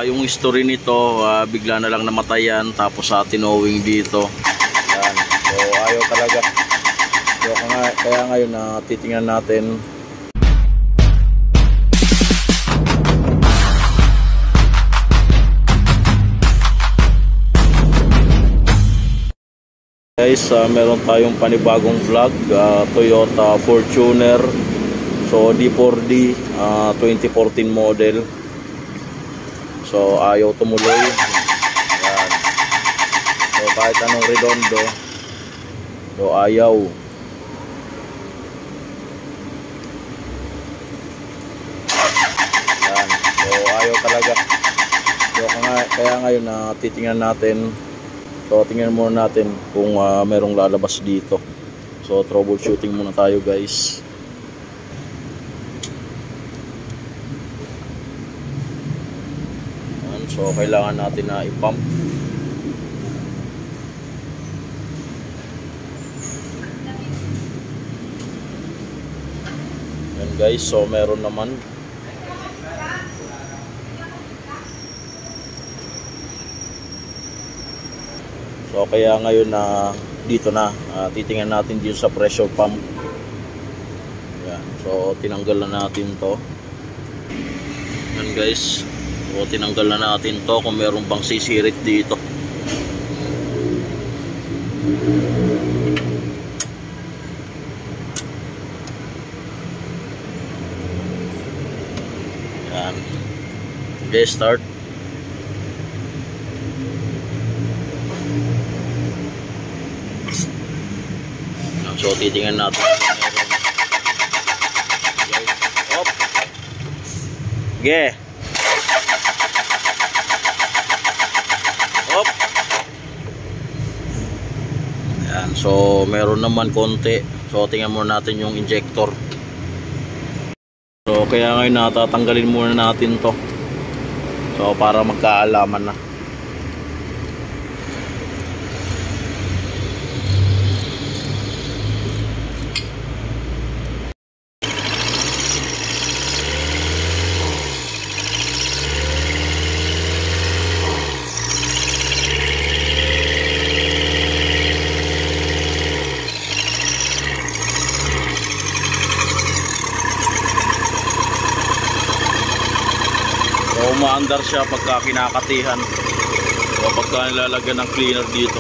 Yung history nito, bigla na lang namatayan tapos sa tinowing dito. Yan. So ayaw talaga. So kaya ngayon titingnan natin. Guys, meron tayong panibagong vlog, Toyota Fortuner. So D4D 2014 model. So ayaw tumuloy. Yan. So kahit anong redondo, so ayaw. Yan. So ayaw talaga. So kaya ngayon titingnan natin. So tingnan muna natin kung merong lalabas dito. So troubleshooting muna tayo, guys. Yan. So kailangan natin na i-pump. Yan, guys, so meron naman. So kaya ngayon dito titingnan natin dito sa pressure pump. Yan. So tinanggal na natin to. Yan, guys. So tinanggal na natin to kung meron bang sisirit dito. Yan. Okay, start. So titingnan natin kung meron. Op. Okay. Op. Yan, so meron naman konti. So tingnan muna natin yung injector. So kaya ngayon natatanggalin muna natin to. So para magkaalaman na. Umaandar siya pagka kinakatihan o pagka nilalagyan ng cleaner dito.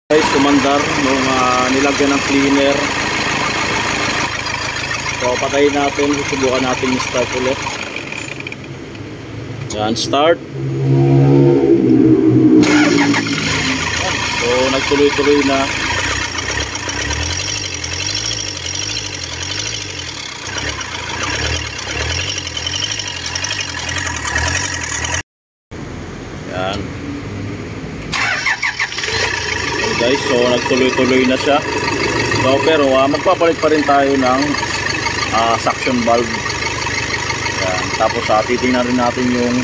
Guys, umandar nung nilagyan ng cleaner. So patayin natin, susubukan natin i-start ulit. Yan, start. So nagtuloy-tuloy na. Yan. Okay, guys, so nagtuloy-tuloy na siya. So pero magpapalit pa rin tayo ng suction valve. Yan. Tapos titingnan rin natin yung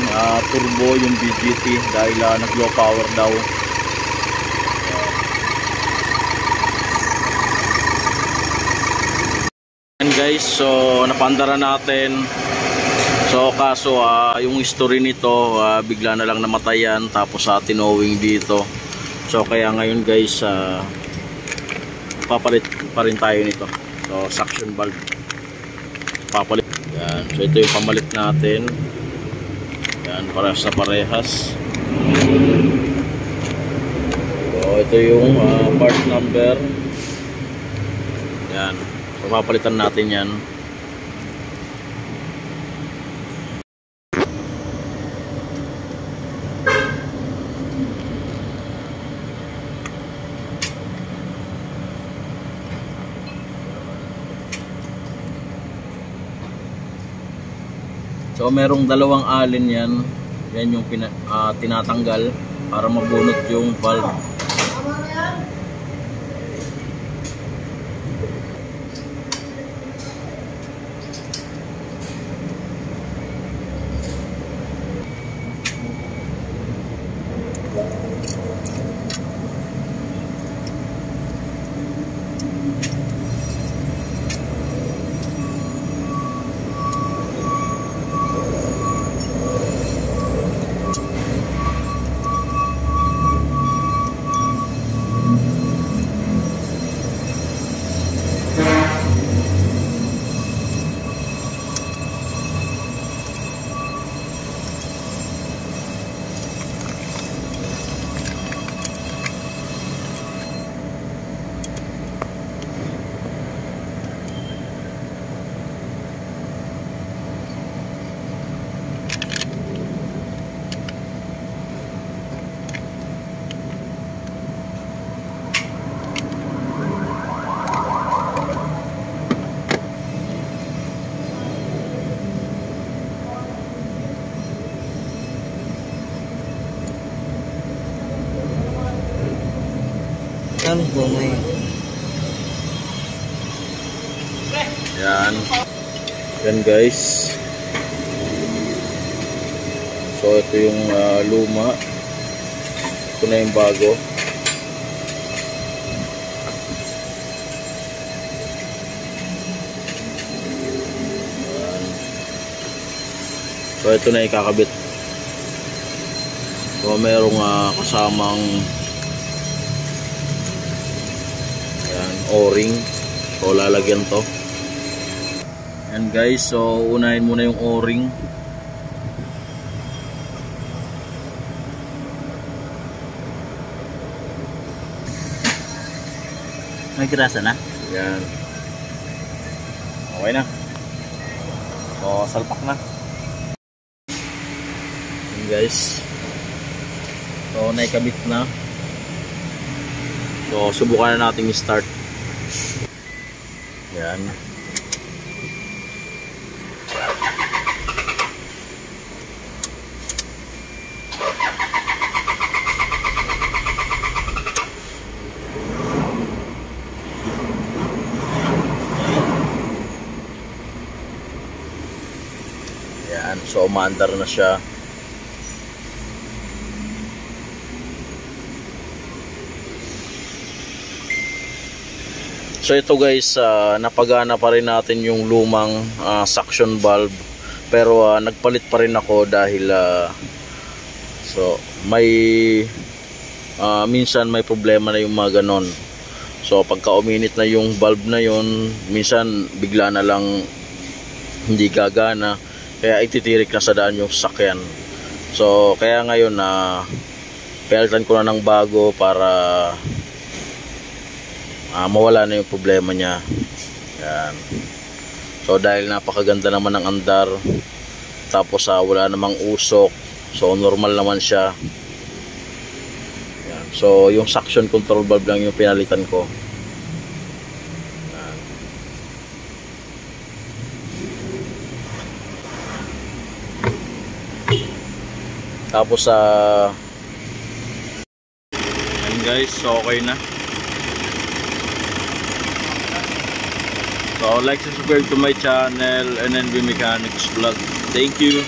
turbo, yung BGT dahil nag-low power daw. Yan, guys, so napandara natin. So kaso yung history nito, bigla na lang namatayan tapos tinowing dito. So kaya ngayon, guys, papalit pa rin tayo nito. So suction valve papalit. Yan. So ito yung pamalit natin. Yan, parehas na parehas. So ito yung part number. Yan. So papalitan natin yan. So merong dalawang alin yan. Yan yung tinatanggal para mabunot yung valve. Saan tunay? Yan. Yan guys. So ito yung luma. Ito na yung bago. Yan. So ito na ikakabit. So merong kasamang yan, o-ring. So lalagyan to. Yan guys, so unahin muna yung o-ring. May grasa na? Yan. Okay na. So salpak na. Yan guys. So naikabit na. So subukan na natin i-start. Yan. Yan, so umaandar na siya. So ito guys, napagana pa rin natin yung lumang suction valve. Pero nagpalit pa rin ako dahil so may minsan may problema na yung mga ganon. So pagka uminit na yung valve na yon, minsan bigla na lang hindi gagana. Kaya ititirik na sa daan yung sasakyan. So kaya ngayon palitan ko na ng bago para mawala na yung problema niya. Yan. So dahil napakaganda naman ng andar, tapos wala namang usok, so normal naman siya. Yan. So yung suction control valve lang yung pinalitan ko. Yan. Tapos yan guys, so okay na. So like, subscribe to my channel, NNB Mechanics Vlog. Thank you.